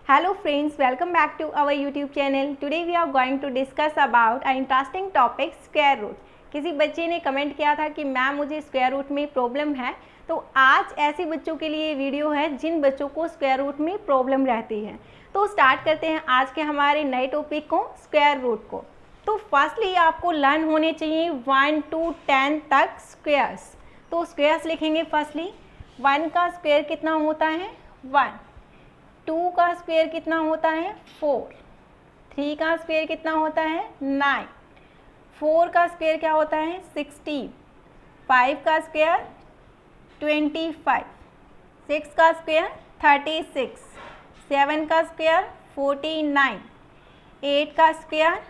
Hello friends, welcome back to our YouTube channel. Today we are going to discuss about an interesting topic square root. किसी बच्चे ने comment किया था कि ma'am मुझे square root में प्रॉब्लम है, तो आज ऐसे बच्चों के लिए वीडियो है जिन बच्चों को स्क्वायर रूट में प्रॉब्लम रहती है। तो स्टार्ट करते हैं आज के हमारे नए टॉपिक को, स्क्वायर रूट को। तो फर्स्टली आपको लर्न होने चाहिए 1 to 10 तक स्क्वायर्स। तो स्क्वायर्स लिखेंगे फर्स्टली। 1 का स्क्वायर कितना होता है 1, 2 का स्क्वायर कितना होता है 4, 3 का स्क्वायर कितना होता है 9, 4 का स्क्वायर क्या होता है 16, 5 का स्क्वायर 25, 6 का स्क्वायर 36, 7 का स्क्वायर 49, 8 का स्क्वायर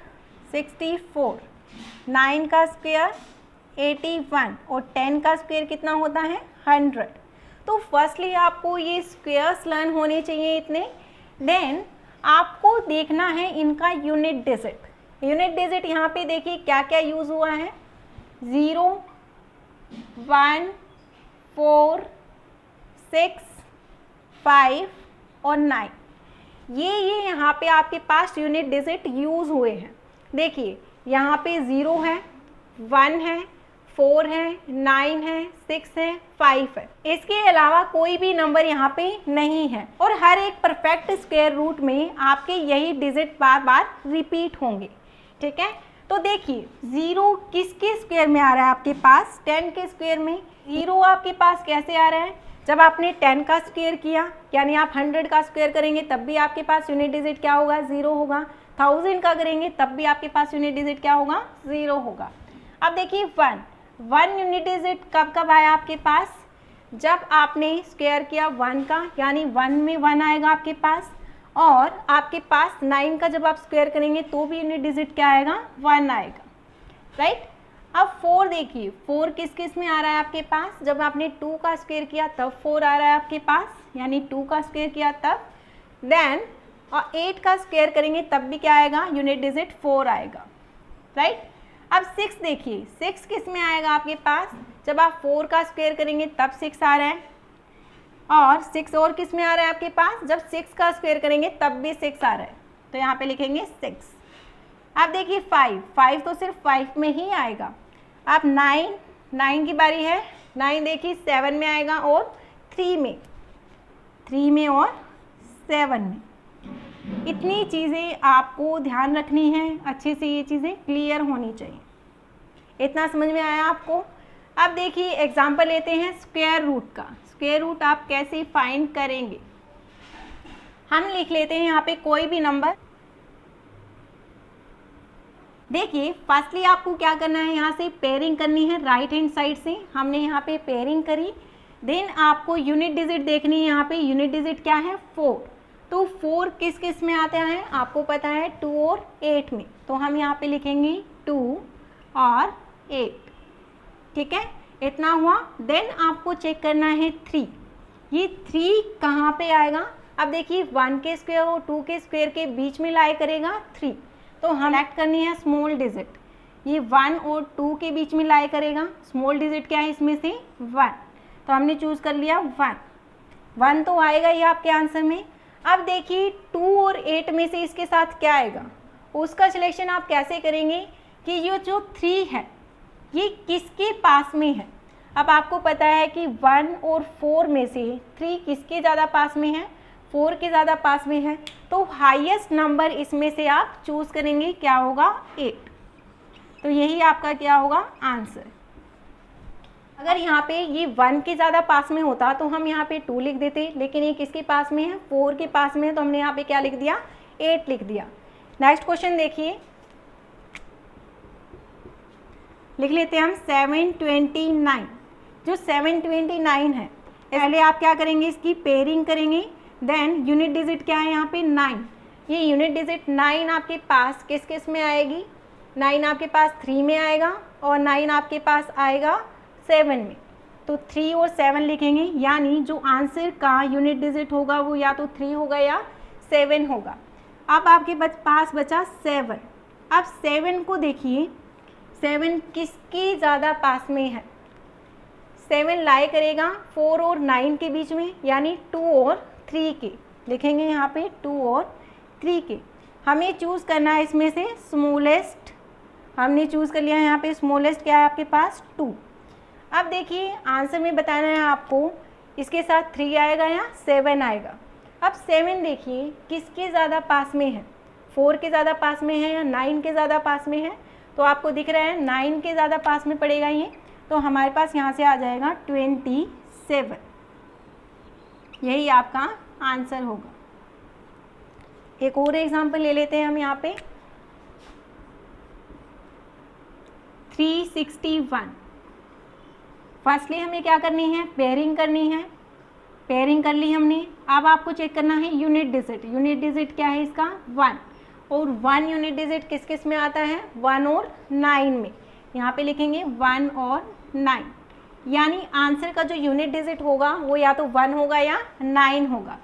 64, 9 का स्क्वायर 81 और 10 का स्क्वायर कितना होता है 100। तो फर्स्टली आपको ये स्क्वायर्स लर्न होने चाहिए इतने। देन आपको देखना है इनका यूनिट डिजिट। यूनिट डिजिट यहाँ पे देखिए क्या क्या यूज़ हुआ है, 0, 1, 4, 6, 5 और 9। ये यहाँ पे आपके पास यूनिट डिजिट यूज़ हुए हैं। देखिए यहाँ पे 0 है, 1 है, 4 है, 9 है, 6 है, 5 है। इसके अलावा कोई भी नंबर यहाँ पे नहीं है और हर एक परफेक्ट स्क्वायर रूट में आपके यही डिजिट बार बार रिपीट होंगे। ठीक है, तो देखिए 0 किसके स्क्वायर में आ रहा है आपके पास 10 के स्क्वायर में। 0 आपके पास कैसे आ रहा है, जब आपने 10 का स्क्वायर किया यानी आप 100 का स्क्वायर करेंगे तब भी आपके पास यूनिट डिजिट क्या होगा 0 होगा। 1000 का करेंगे तब भी आपके पास यूनिट डिजिट क्या होगा 0 होगा। अब देखिए 1 यूनिट डिजिट कब कब आया आपके पास, जब आपने स्क्वायर किया 1 का यानी 1 में 1 आएगा आपके पास, और आपके पास 9 का जब आप स्क्वायर करेंगे तो भी यूनिट डिजिट क्या आएगा 1 आएगा। राइट। अब 4 देखिए 4 किस किस में आ रहा है आपके पास, जब आपने 2 का स्क्वायर किया तब 4 आ रहा है आपके पास यानी 2 का स्क्वायर किया तब। देन और 8 का स्क्वायर करेंगे तब भी क्या आएगा यूनिट डिजिट 4 आएगा। राइट। अब 6 देखिए 6 किस में आएगा आपके पास, जब आप 4 का स्क्वायर करेंगे तब 6 आ रहा है, और 6 और किस में आ रहा है आपके पास, जब 6 का स्क्वायर करेंगे तब भी 6 आ रहा है, तो यहाँ पे लिखेंगे 6। अब देखिए 5 तो सिर्फ 5 में ही आएगा। अब 9 की बारी है। 9 देखिए 7 में आएगा और 3 में और 7 में। इतनी चीज़ें आपको ध्यान रखनी है, अच्छे से ये चीज़ें क्लियर होनी चाहिए। इतना समझ में आया आपको। अब देखिए एग्जांपल लेते हैं स्क्वायर रूट का। स्क्वायर रूट आप कैसे फाइंड करेंगे, हम लिख लेते हैं यहाँ पे कोई भी नंबर। देखिए फर्स्टली आपको क्या करना है, यहाँ से पेयरिंग करनी है राइट हैंड साइड से। हमने यहाँ पे पेयरिंग करी। देन आपको यूनिट डिजिट देखनी है। यहाँ पे यूनिट डिजिट क्या है 4। तो 4 किस किस में आता है आपको पता है 2 और 8 में, तो हम यहाँ पे लिखेंगे 2 और 8। ठीक है, इतना हुआ। देन आपको चेक करना है 3। ये 3 कहाँ पे आएगा, अब देखिए 1 के स्क्वायर और 2 के स्क्वायर के बीच में लाई करेगा 3, तो हम ऐड करनी है स्मॉल डिजिट। ये 1 और 2 के बीच में लाई करेगा। स्मॉल डिजिट क्या है इसमें से 1, तो हमने चूज़ कर लिया 1 तो आएगा ये आपके आंसर में। अब देखिए 2 और 8 में से इसके साथ क्या आएगा, उसका सिलेक्शन आप कैसे करेंगे कि ये जो 3 है ये किसके पास में है। अब आपको पता है कि 1 और 4 में से 3 किसके ज़्यादा पास में है, 4 के ज़्यादा पास में है, तो हाईएस्ट नंबर इसमें से आप चूज़ करेंगे, क्या होगा 8। तो यही आपका क्या होगा आंसर। अगर यहाँ पे ये 1 के ज़्यादा पास में होता तो हम यहाँ पे 2 लिख देते, लेकिन ये किसके पास में है 4 के पास में है, तो हमने यहाँ पे क्या लिख दिया 8 लिख दिया। नेक्स्ट क्वेश्चन देखिए, लिख लेते हैं हम 729। जो 729 है, पहले आप क्या करेंगे इसकी पेयरिंग करेंगे। देन यूनिट डिजिट क्या है यहाँ पे 9। ये यूनिट डिजिट 9 आपके पास किस किस में आएगी, 9 आपके पास 3 में आएगा और 9 आपके पास आएगा 7 में, तो 3 और 7 लिखेंगे। यानी जो आंसर का यूनिट डिजिट होगा वो या तो 3 होगा या 7 होगा। अब आपके पास बचा 7। अब 7 को देखिए 7 किसके ज़्यादा पास में है, 7 लाई करेगा 4 और 9 के बीच में यानी 2 और 3 के, लिखेंगे यहाँ पे 2 और 3 के। हमें चूज़ करना है इसमें से स्मॉलेस्ट, हमने चूज़ कर लिया है यहाँ पे स्मॉलेस्ट क्या है आपके पास 2। अब देखिए आंसर में बताना है आपको इसके साथ 3 आएगा या 7 आएगा। अब 7 देखिए किसके ज़्यादा पास में है, 4 के ज़्यादा पास में है या 9 के ज़्यादा पास में है, तो आपको दिख रहा है 9 के ज़्यादा पास में पड़ेगा ये, तो हमारे पास यहाँ से आ जाएगा 27। यही आपका आंसर होगा। एक और एग्जांपल ले लेते हैं हम यहाँ पे 361। फर्स्टली हमें क्या करनी है, पेयरिंग करनी है। पेयरिंग कर ली हमने। अब आपको चेक करना है यूनिट डिजिट। यूनिट डिजिट क्या है इसका 1, और 1 यूनिट डिजिट किस किस में आता है 1 और 9 में। यहाँ पे लिखेंगे 1 और 9, यानी आंसर का जो यूनिट डिजिट होगा वो या तो 1 होगा या 9 होगा।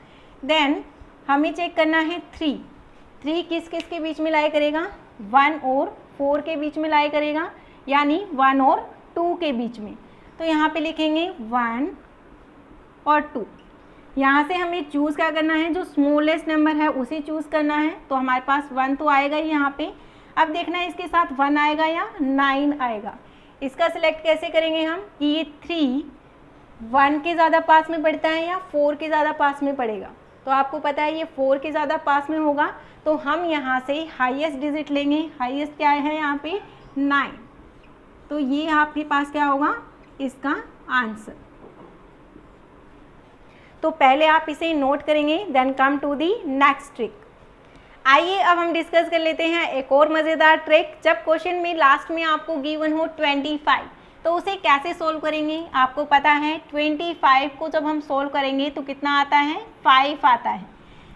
देन हमें चेक करना है 3 किस किस के बीच में लाई करेगा 1 और 4 के बीच में लाई करेगा, यानी 1 और 2 के बीच में। तो यहाँ पे लिखेंगे 1 और 2। यहाँ से हमें चूज़ क्या करना है, जो स्मॉलेस्ट नंबर है उसे चूज़ करना है। तो हमारे पास 1 तो आएगा ही यहाँ पे। अब देखना है इसके साथ 1 आएगा या 9 आएगा। इसका सिलेक्ट कैसे करेंगे हम कि ये 3 1 के ज़्यादा पास में पड़ता है या 4 के ज़्यादा पास में पड़ेगा। तो आपको पता है ये 4 के ज़्यादा पास में होगा, तो हम यहाँ से हाईएस्ट डिजिट लेंगे। हाईएस्ट क्या है यहाँ पे 9, तो ये आपके पास क्या होगा इसका आंसर। तो पहले आप इसे नोट करेंगे, then come to the next trick. आइए अब हम डिस्कस कर लेते हैं एक और मज़ेदार ट्रिक। जब क्वेश्चन में लास्ट में आपको गिवन हो 25, तो उसे कैसे सोल्व करेंगे। आपको पता है 25 को जब हम सोल्व करेंगे तो कितना आता है 5 आता है।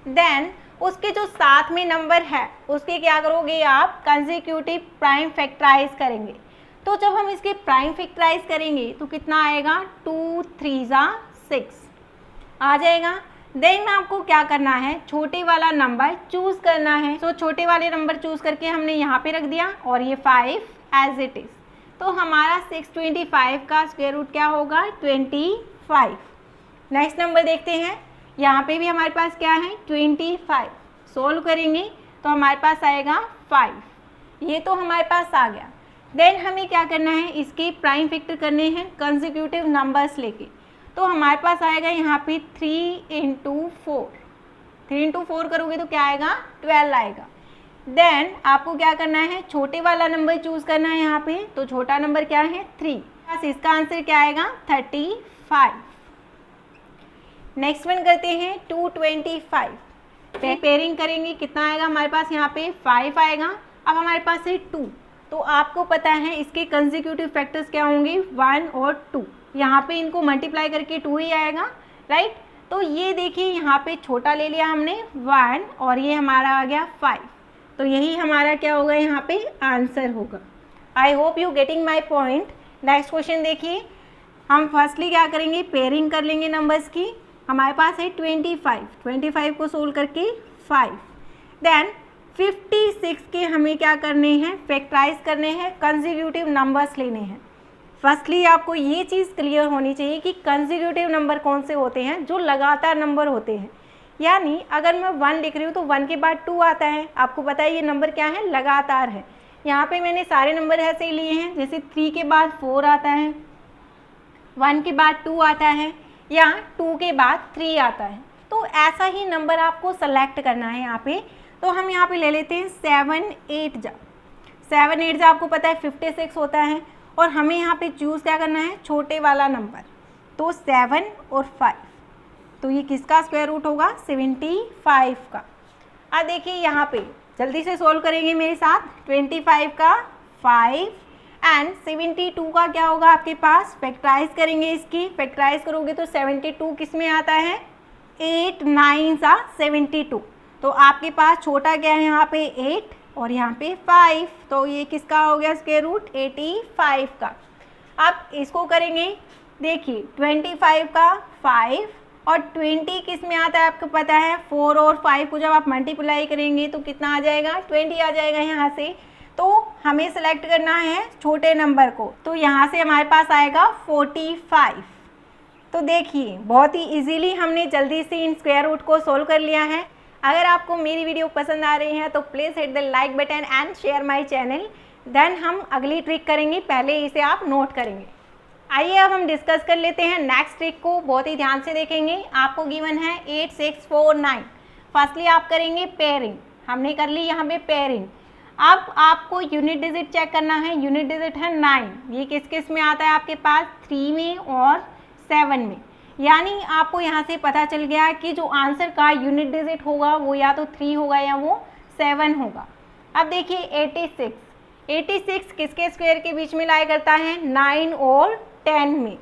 देन उसके जो साथ में नंबर है उसके क्या करोगे आप कंसेक्यूटिव प्राइम फैक्टराइज करेंगे। तो जब हम इसके प्राइम फैक्टराइज करेंगे तो कितना आएगा 2 3 6 आ जाएगा। देन आपको क्या करना है, छोटे वाला नंबर चूज़ करना है। तो छोटे वाले नंबर चूज़ करके हमने यहाँ पे रख दिया और ये 5 एज इट इज़। तो हमारा 625 का स्क्वायर रूट क्या होगा 25। नेक्स्ट नंबर देखते हैं, यहाँ पे भी हमारे पास क्या है 25। सोल्व करेंगे तो हमारे पास आएगा 5, ये तो हमारे पास आ गया। देन हमें क्या करना है, इसके प्राइम फैक्टर करने हैं कंसेक्यूटिव नंबर्स लेके। तो हमारे पास आएगा यहाँ पे 3 × 4। 3 × 4 करोगे तो क्या आएगा 12 आएगा। देन आपको क्या करना है, छोटे वाला नंबर चूज़ करना है यहाँ पे। तो छोटा नंबर क्या है 3, बस इसका आंसर क्या आएगा 35। नेक्स्ट वन करते हैं 225। पेयरिंग करेंगे कितना आएगा हमारे पास यहाँ पे 5 आएगा। अब हमारे पास है 2, तो आपको पता है इसके कंसेक्यूटिव फैक्टर्स क्या होंगे 1 और 2। यहाँ पे इनको मल्टीप्लाई करके 2 ही आएगा, राइट। तो ये देखिए यहाँ पे छोटा ले लिया हमने 1 और ये हमारा आ गया 5, तो यही हमारा क्या होगा यहाँ पे आंसर होगा। आई hope you getting my point. Next question देखिए, हम फर्स्टली क्या करेंगे पेयरिंग कर लेंगे नंबर्स की। हमारे पास है 25 को सोल्व करके 5। देन 56 के हमें क्या करने हैं फैक्टराइज करने हैं, कंसेक्यूटिव नंबर्स लेने हैं। फर्स्टली आपको ये चीज़ क्लियर होनी चाहिए कि कंसेक्यूटिव नंबर कौन से होते हैं, जो लगातार नंबर होते हैं। यानी अगर मैं 1 लिख रही हूँ तो 1 के बाद 2 आता है। आपको पता है ये नंबर क्या है लगातार है। यहाँ पे मैंने सारे नंबर ऐसे ही लिए हैं, जैसे 3 के बाद 4 आता है, 1 के बाद 2 आता है, या 2 के बाद 3 आता है। तो ऐसा ही नंबर आपको सेलेक्ट करना है यहाँ पे। तो हम यहाँ पे ले लेते हैं 7 8 जा। 7 8 जा आपको पता है 56 होता है, और हमें यहाँ पे चूज़ क्या करना है छोटे वाला नंबर। तो 7 और 5, तो ये किसका स्क्वायर रूट होगा 75 का। अब देखिए यहाँ पे जल्दी से सोल्व करेंगे मेरे साथ। 25 का 5 एंड 72 का क्या होगा आपके पास, फैक्टराइज करेंगे। इसकी फैक्टराइज करोगे तो 72 किस में आता है 8 9 72। तो आपके पास छोटा क्या है यहाँ पे 8 और यहाँ पे 5, तो ये किसका हो गया स्क्वायर रूट 85 का। अब इसको करेंगे, देखिए 25 का 5 और 20 किस में आता है आपको पता है 4 और 5 को जब आप मल्टीप्लाई करेंगे तो कितना आ जाएगा 20 आ जाएगा यहाँ से। तो हमें सेलेक्ट करना है छोटे नंबर को, तो यहाँ से हमारे पास आएगा 45। तो देखिए बहुत ही इजीली हमने जल्दी से इन स्क्वायर रूट को सोल्व कर लिया है। अगर आपको मेरी वीडियो पसंद आ रही है तो please hit the like button and share my channel. Then हम अगली ट्रिक करेंगे, पहले इसे आप नोट करेंगे। आइए अब हम डिस्कस कर लेते हैं नेक्स्ट ट्रिक को, बहुत ही ध्यान से देखेंगे। आपको गिवन है 8, 6, 4, 9। फर्स्टली आप करेंगे पेयरिंग, हमने कर ली यहाँ पे पेयरिंग। अब आपको यूनिट डिजिट चेक करना है, यूनिट डिजिट है 9। ये किस किस में आता है आपके पास, 3 में और 7 में। यानी आपको यहाँ से पता चल गया कि जो आंसर का यूनिट डिजिट होगा वो या तो 3 होगा या वो 7 होगा। अब देखिए 86 किसके स्क्वायर के बीच में लाई करता है, 9 और 10 में।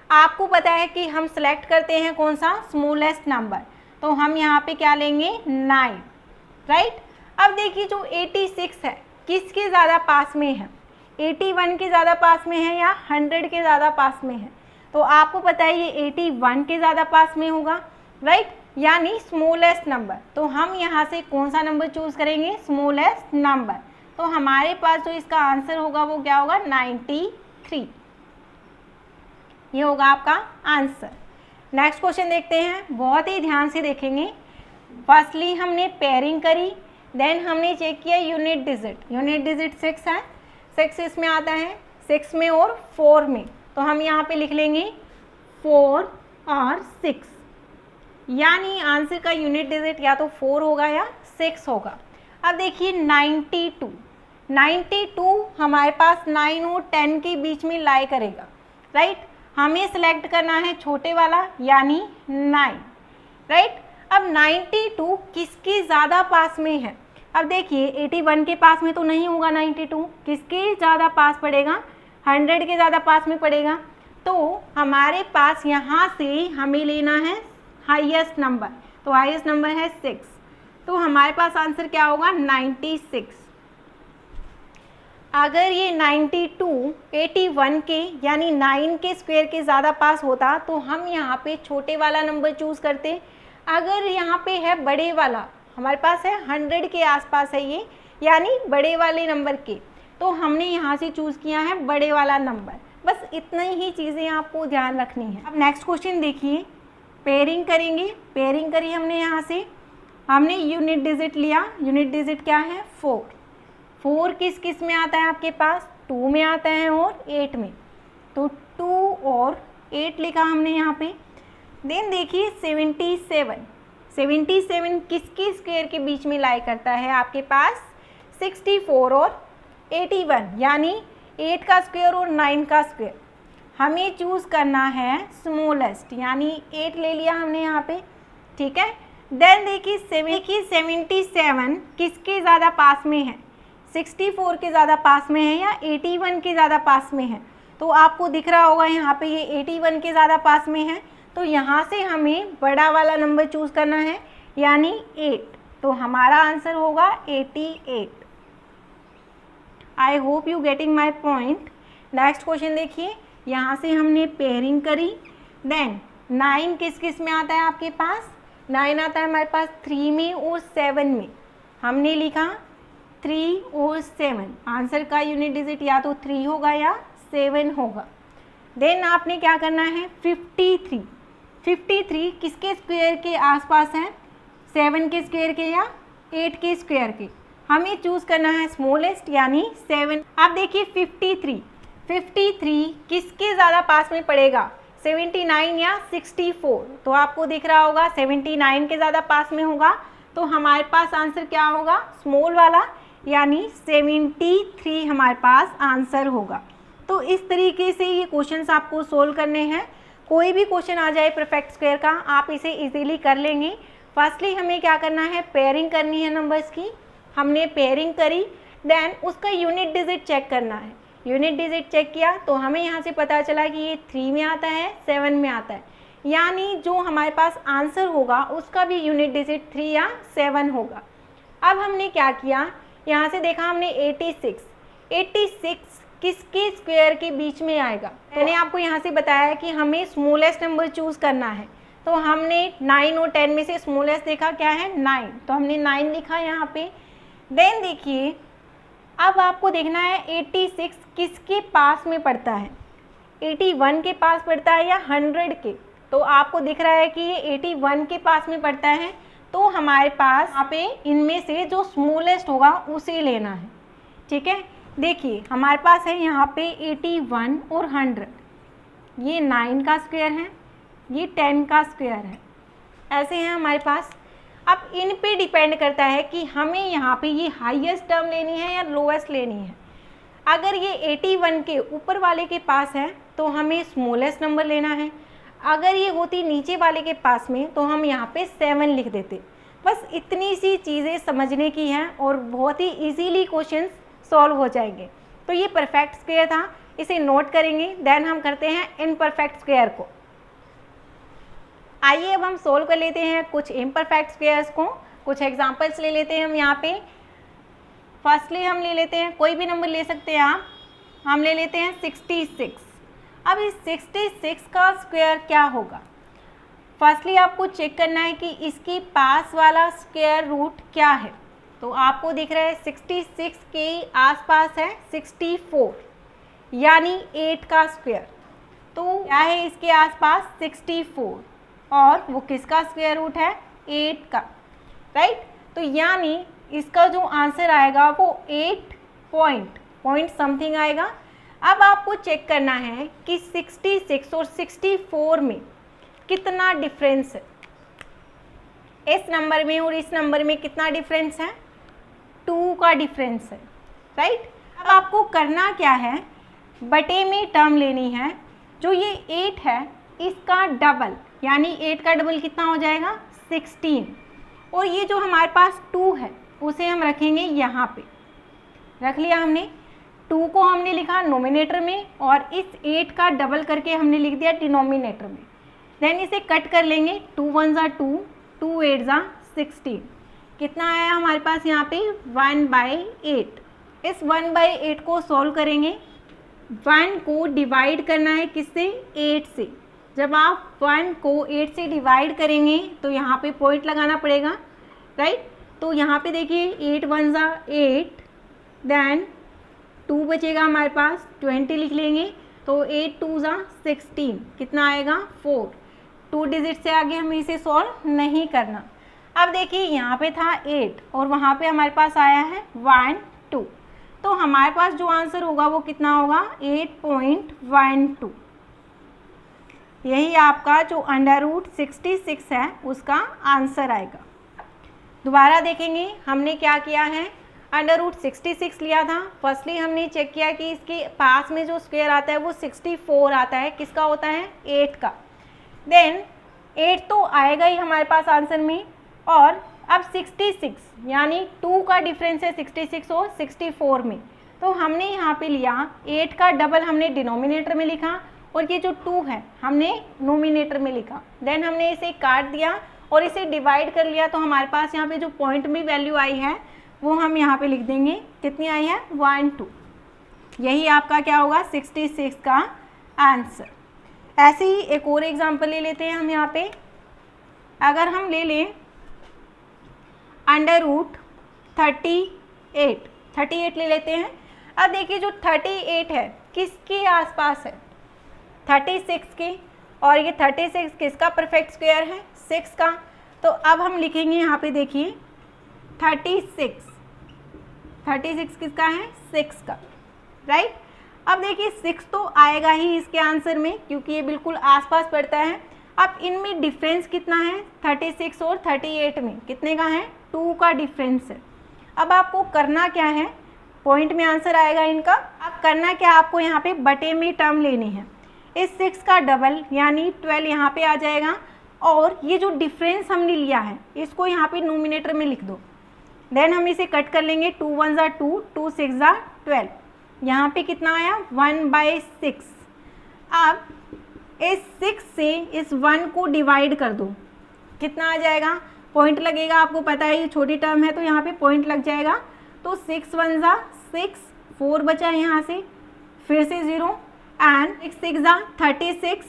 आपको पता है कि हम सेलेक्ट करते हैं कौन सा, स्मॉलेस्ट नंबर, तो हम यहाँ पे क्या लेंगे, 9, राइट। अब देखिए जो 86 है किसके ज़्यादा पास में है, 81 के ज़्यादा पास में है या 100 के ज़्यादा पास में है। तो आपको पता है ये 81 के ज़्यादा पास में होगा, राइट, यानी स्मॉलेस्ट नंबर। तो हम यहाँ से कौन सा नंबर चूज़ करेंगे, स्मॉलेस्ट नंबर। तो हमारे पास जो इसका आंसर होगा वो क्या होगा, 93। ये होगा आपका आंसर। नेक्स्ट क्वेश्चन देखते हैं, बहुत ही ध्यान से देखेंगे। फर्स्टली हमने पेयरिंग करी, देन हमने चेक किया यूनिट डिजिट। यूनिट डिजिट 6 है, 6 इसमें आता है, 6 में और 4 में। तो हम यहाँ पे लिख लेंगे 4 और 6, यानी आंसर का यूनिट डिजिट या तो 4 होगा या 6 होगा। अब देखिए 92 हमारे पास 9 और 10 के बीच में लाई करेगा, राइट। हमें सिलेक्ट करना है छोटे वाला यानी 9, राइट। अब 92 किसके ज़्यादा पास में है, अब देखिए 81 के पास में तो नहीं होगा, 92 किसके ज़्यादा पास पड़ेगा, 100 के ज़्यादा पास में पड़ेगा। तो हमारे पास यहाँ से हमें लेना है हाईएस्ट नंबर, तो हाईएस्ट नंबर है 6, तो हमारे पास आंसर क्या होगा, 96। अगर ये 92 81 के यानी 9 के स्क्वायर के ज़्यादा पास होता तो हम यहाँ पे छोटे वाला नंबर चूज़ करते। अगर यहाँ पे है बड़े वाला, हमारे पास है 100 के आसपास है ये, यानी बड़े वाले नंबर के, तो हमने यहाँ से चूज़ किया है बड़े वाला नंबर। बस इतना ही चीज़ें आपको ध्यान रखनी है। अब नेक्स्ट क्वेश्चन देखिए, पेयरिंग करेंगे। पेयरिंग करी हमने, यहाँ से हमने यूनिट डिजिट लिया। यूनिट डिजिट क्या है, 4 किस किस में आता है आपके पास, 2 में आता है और 8 में। तो 2 और 8 लिखा हमने यहाँ पे। देन देखिए 77 किसके स्क्वायर के बीच में लाई करता है आपके पास, 64 और 81, यानी 8 का स्क्वायर और 9 का स्क्वायर। हमें चूज़ करना है स्मॉलेस्ट, यानी 8 ले लिया हमने यहाँ पे, ठीक है। देन देखिए 77 किसके ज़्यादा पास में है, 64 के ज़्यादा पास में है या 81 के ज़्यादा पास में है। तो आपको दिख रहा होगा यहाँ पे ये 81 के ज़्यादा पास में है, तो यहाँ से हमें बड़ा वाला नंबर चूज़ करना है यानी 8। तो हमारा आंसर होगा 88। आई hope you getting my point. Next question देखिए, यहाँ से हमने पेयरिंग करी। देन 9 किस किस में आता है आपके पास, 9 आता है हमारे पास 3 में और 7 में। हमने लिखा 3 और 7, आंसर का यूनिट डिजिट या तो 3 होगा या 7 होगा। देन आपने क्या करना है, 53 किसके स्क्वायर के आसपास है, 7 के स्क्वायर के या 8 के स्क्वायर के। हमें चूज़ करना है स्मॉलेस्ट यानी 7। अब देखिए 53 किसके ज़्यादा पास में पड़ेगा, 79 या 64। तो आपको दिख रहा होगा 79 के ज़्यादा पास में होगा, तो हमारे पास आंसर क्या होगा, स्मॉल वाला, यानी 73 हमारे पास आंसर होगा। तो इस तरीके से ये क्वेश्चंस आपको सोल्व करने हैं। कोई भी क्वेश्चन आ जाए परफेक्ट स्क्वायर का, आप इसे इजीली कर लेंगे। फर्स्टली हमें क्या करना है, पेयरिंग करनी है नंबर्स की। हमने पेयरिंग करी, देन उसका यूनिट डिजिट चेक करना है। यूनिट डिजिट चेक किया तो हमें यहाँ से पता चला कि ये 3 में आता है, 7 में आता है, यानी जो हमारे पास आंसर होगा उसका भी यूनिट डिजिट 3 या 7 होगा। अब हमने क्या किया, यहाँ से देखा हमने 86 किसके स्क्वायर के बीच में आएगा। मैंने आपको यहाँ से बताया कि हमें स्मॉलेस्ट नंबर चूज़ करना है, तो हमने 9 और 10 में से स्मॉलेस्ट देखा क्या है, 9, तो हमने 9 लिखा यहाँ पे। देन देखिए अब आपको देखना है 86 किसके पास में पड़ता है, 81 के पास पड़ता है या 100 के। तो आपको दिख रहा है कि ये 81 के पास में पड़ता है, तो हमारे पास यहाँ पे इनमें से जो स्मॉलेस्ट होगा उसे लेना है। ठीक है, देखिए हमारे पास है यहाँ पे 81 और 100, ये 9 का स्क्वायर है, ये 10 का स्क्वायर है, ऐसे हैं हमारे पास। अब इन पे डिपेंड करता है कि हमें यहाँ पे ये हाईएस्ट टर्म लेनी है या लोएस्ट लेनी है। अगर ये 81 के ऊपर वाले के पास है तो हमें स्मॉलेस्ट नंबर लेना है, अगर ये होती नीचे वाले के पास में तो हम यहाँ पे 7 लिख देते। बस इतनी सी चीज़ें समझने की हैं और बहुत ही इजीली क्वेश्चंस सॉल्व हो जाएंगे। तो ये परफेक्ट स्क्वायर था, इसे नोट करेंगे, देन हम करते हैं इम्परफेक्ट स्क्वायर को। आइए अब हम सोल्व कर लेते हैं कुछ इम्परफेक्ट स्क्वायर्स को। कुछ एग्जांपल्स ले लेते हैं हम यहाँ पे। फर्स्टली हम ले लेते हैं, कोई भी नंबर ले सकते हैं आप, हम ले लेते हैं 66। अब इस 66 का स्क्वायर क्या होगा? फर्स्टली आपको चेक करना है कि इसकी पास वाला स्क्वायर रूट क्या है। तो आपको दिख रहा है 66 के आसपास है 64, यानी 8 का स्क्वायर। तो क्या है इसके आसपास? 64, और वो किसका स्क्वायर रूट है? 8 का, राइट। तो यानी इसका जो आंसर आएगा वो 8 पॉइंट समथिंग आएगा। अब आपको चेक करना है कि 66 और 64 में कितना डिफरेंस है, इस नंबर में और इस नंबर में कितना डिफरेंस है? 2 का डिफरेंस है, राइट। अब आपको करना क्या है, बटे में टर्म लेनी है। जो ये 8 है इसका डबल, यानी 8 का डबल कितना हो जाएगा? 16, और ये जो हमारे पास 2 है उसे हम रखेंगे यहाँ पे, रख लिया हमने। 2 को हमने लिखा नोमिनेटर में और इस 8 का डबल करके हमने लिख दिया डिनोमिनेटर में। देन इसे कट कर लेंगे, 2 1 ज़ा 2, 2 8 ज़ा 16। कितना आया हमारे पास यहाँ पे? 1/8। इस 1/8 को सॉल्व करेंगे। 1 को डिवाइड करना है किससे? 8 से। जब आप 1 को 8 से डिवाइड करेंगे तो यहाँ पे पॉइंट लगाना पड़ेगा, राइट। तो यहाँ पे देखिए 8 1 ज़ा 8, देन 2 बचेगा हमारे पास, 20 लिख लेंगे। तो 8 2 ज़ा 16, कितना आएगा? 4। 2 डिजिट से आगे हमें इसे सॉल्व नहीं करना। अब देखिए यहाँ पे था 8 और वहाँ पे हमारे पास आया है 1 2, तो हमारे पास जो आंसर होगा वो कितना होगा? 8.12। यही आपका जो √66 है उसका आंसर आएगा। दोबारा देखेंगे हमने क्या किया है, √66 लिया था। फर्स्टली हमने चेक किया कि इसके पास में जो स्क्वायर आता है वो 64 आता है, किसका होता है? 8 का। देन 8 तो आएगा ही हमारे पास आंसर में, और अब 66 यानी 2 का डिफरेंस है 66 और 64 में, तो हमने यहाँ पे लिया 8 का डबल हमने डिनोमिनेटर में लिखा और ये जो 2 है हमने नोमिनेटर में लिखा। देन हमने इसे काट दिया और इसे डिवाइड कर लिया, तो हमारे पास यहाँ पे जो पॉइंट में वैल्यू आई है वो हम यहाँ पे लिख देंगे, कितनी आई है? 1 2। यही आपका क्या होगा? 66 का आंसर। ऐसे ही एक और एग्जांपल ले लेते हैं हम यहाँ पे। अगर हम ले लें √38 ले लेते हैं। अब देखिए जो 38 है किसके आसपास है? 36 के, और ये 36 किसका परफेक्ट स्क्वायर है? 6 का। तो अब हम लिखेंगे यहाँ पे, देखिए 36 किसका है? 6 का, राइट। अब देखिए 6 तो आएगा ही इसके आंसर में क्योंकि ये बिल्कुल आसपास पड़ता है। अब इनमें डिफरेंस कितना है? 36 और 38 में कितने का है? 2 का डिफरेंस है। अब आपको करना क्या है, पॉइंट में आंसर आएगा इनका। अब करना क्या, आपको यहाँ पे बटे में टर्म लेनी है। इस 6 का डबल यानी 12 यहाँ पे आ जाएगा, और ये जो डिफरेंस हमने लिया है इसको यहाँ पे नोमिनेटर में लिख दो। देन हम इसे कट कर लेंगे, 2 1 ज़ा 2, 2 6 ज़ा 12। यहाँ पे कितना आया? 1/6। अब इस 6 से इस 1 को डिवाइड कर दो, कितना आ जाएगा? पॉइंट लगेगा, आपको पता है ये छोटी टर्म है तो यहाँ पे पॉइंट लग जाएगा। तो 6 1 ज़ा 6, 4 बचा है यहाँ से, फिर से 0, एंड 6 6 ज़ा 36,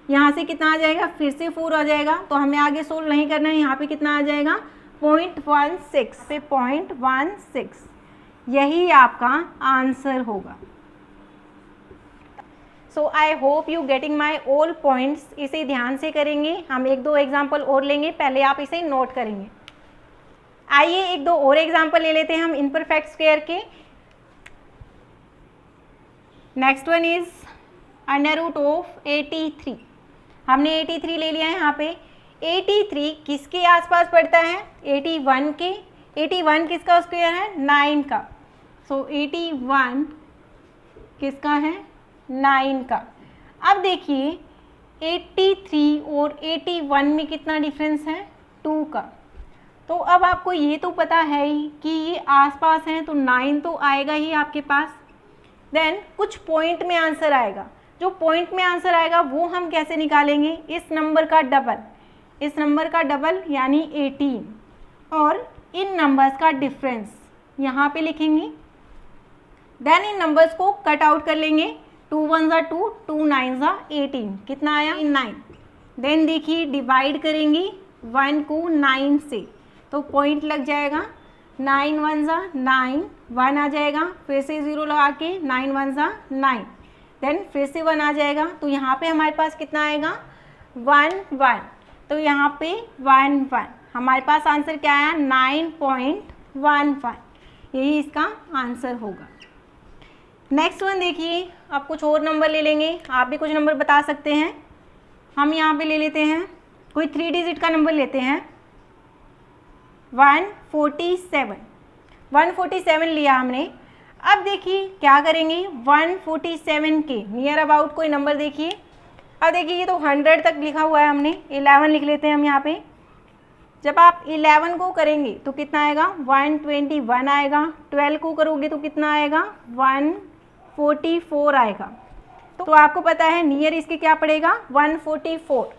यहाँ से कितना आ जाएगा? फिर से 4 आ जाएगा। तो हमें आगे सोल्व नहीं करना है, यहाँ पे कितना आ जाएगा? 0.16 पे 0.16, यही आपका आंसर होगा। So I hope you getting my all points. इसे ध्यान से करेंगे। हम एक दो एग्जाम्पल और लेंगे, पहले आप इसे नोट करेंगे। आइए एक दो और एग्जाम्पल ले लेते हैं हम इम्परफेक्ट स्क्वायर के। Next one is under root of 83। हमने 83 ले लिया है यहाँ पे। 83 किसके आसपास पड़ता है? 81 के। 81 किसका स्क्वायर है? 9 का। सो 81 किसका है? 9 का। अब देखिए 83 और 81 में कितना डिफरेंस है? 2 का। तो अब आपको ये तो पता है ही कि ये आसपास हैं, तो 9 तो आएगा ही आपके पास। देन कुछ पॉइंट में आंसर आएगा। जो पॉइंट में आंसर आएगा वो हम कैसे निकालेंगे? इस नंबर का डबल, इस नंबर का डबल यानी 18 और इन नंबर्स का डिफरेंस यहाँ पे लिखेंगे। देन इन नंबर्स को कट आउट कर लेंगे। 2 1 ज़ा 2, 2 9 ज़ा 18, कितना आया? 9। देन देखिए डिवाइड करेंगे 1 को 9 से, तो पॉइंट लग जाएगा। 9 1 ज़ा 9, 1 आ जाएगा, फिर से 0 लगा के 9 1 ज़ा 9, देन फिर से 1 आ जाएगा। तो यहाँ पे हमारे पास कितना आएगा? 1 1। तो यहाँ पे 1 1, हमारे पास आंसर क्या आया? 9.11। यही इसका आंसर होगा। नेक्स्ट वन देखिए, अब कुछ और नंबर ले लेंगे। आप भी कुछ नंबर बता सकते हैं। हम यहाँ पे ले लेते हैं कोई 3 डिजिट का नंबर लेते हैं। 147। 147 लिया हमने। अब देखिए क्या करेंगे? 147 के नियर अबाउट कोई नंबर देखिए। अब देखिए ये तो 100 तक लिखा हुआ है, हमने 11 लिख लेते हैं हम यहाँ पे। जब आप 11 को करेंगे तो कितना आएगा? 121 आएगा। 12 को करोगे तो कितना आएगा? 144 आएगा। तो आपको पता है नियर इसके क्या पड़ेगा? 144।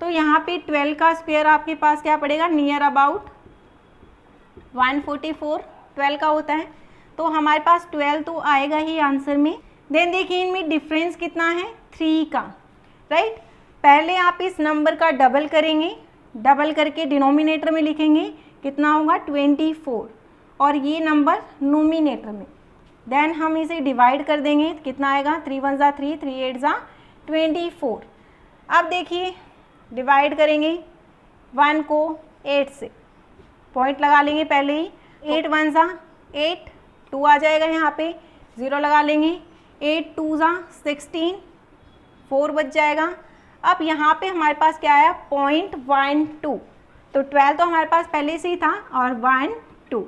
तो यहाँ पे 12 का स्क्वायर आपके पास क्या पड़ेगा? नियर अबाउट 144 12 का होता है। तो हमारे पास 12 तो आएगा ही आंसर में। देन देखिए इनमें डिफरेंस कितना है? 3 का, राइट। पहले आप इस नंबर का डबल करेंगे, डबल करके डिनोमिनेटर में लिखेंगे, कितना होगा? 24, और ये नंबर नोमिनेटर में। देन हम इसे डिवाइड कर देंगे, कितना आएगा? 3 1 ज़ा 3, 3 8 ज़ा 24। अब देखिए डिवाइड करेंगे 1 को 8 से, पॉइंट लगा लेंगे पहले ही। 8 1 ज़ा 8, 2 आ जाएगा यहाँ पे, 0 लगा लेंगे। 8 2 ज़ा 16, 4 बच जाएगा। अब यहाँ पे हमारे पास क्या आया? 0.12। तो 12 तो हमारे पास पहले से ही था, और 1 2,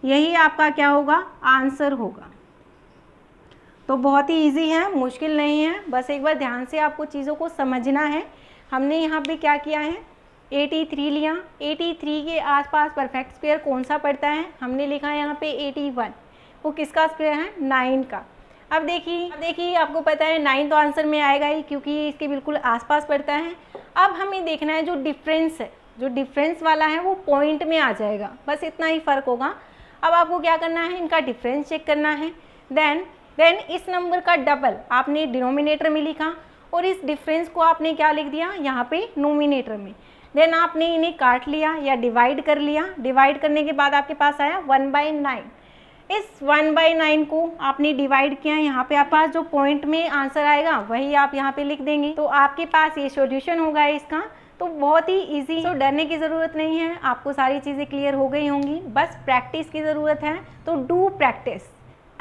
यही आपका क्या होगा? आंसर होगा। तो बहुत ही इजी है, मुश्किल नहीं है। बस एक बार ध्यान से आपको चीज़ों को समझना है। हमने यहाँ पे क्या किया है? 83 लिया। 83 के आसपास परफेक्ट स्क्वायर कौन सा पड़ता है? हमने लिखा है यहाँ पे 81। वो किसका स्क्वायर है? 9 का। अब देखिए आपको पता है 9 तो आंसर में आएगा ही, क्योंकि ये इसके बिल्कुल आसपास पड़ता है। अब हमें देखना है जो डिफरेंस है, जो डिफरेंस वाला है वो पॉइंट में आ जाएगा, बस इतना ही फ़र्क होगा। अब आपको क्या करना है? इनका डिफरेंस चेक करना है। देन इस नंबर का डबल आपने डिनोमिनेटर में लिखा, और इस डिफरेंस को आपने क्या लिख दिया? यहाँ पे नोमिनेटर में। देन आपने इन्हें काट लिया या डिवाइड कर लिया। डिवाइड करने के बाद आपके पास आया 1/9। इस 1/9 को आपने डिवाइड किया, यहाँ पे आपके पास जो पॉइंट में आंसर आएगा वही आप यहाँ पे लिख देंगे। तो आपके पास ये सॉल्यूशन होगा इसका। तो बहुत ही इजी, तो डरने की ज़रूरत नहीं है। आपको सारी चीज़ें क्लियर हो गई होंगी, बस प्रैक्टिस की ज़रूरत है। तो डू प्रैक्टिस।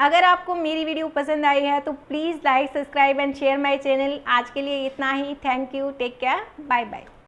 अगर आपको मेरी वीडियो पसंद आई है तो please like, subscribe and share my channel. आज के लिए इतना ही। Thank you, take care, bye bye.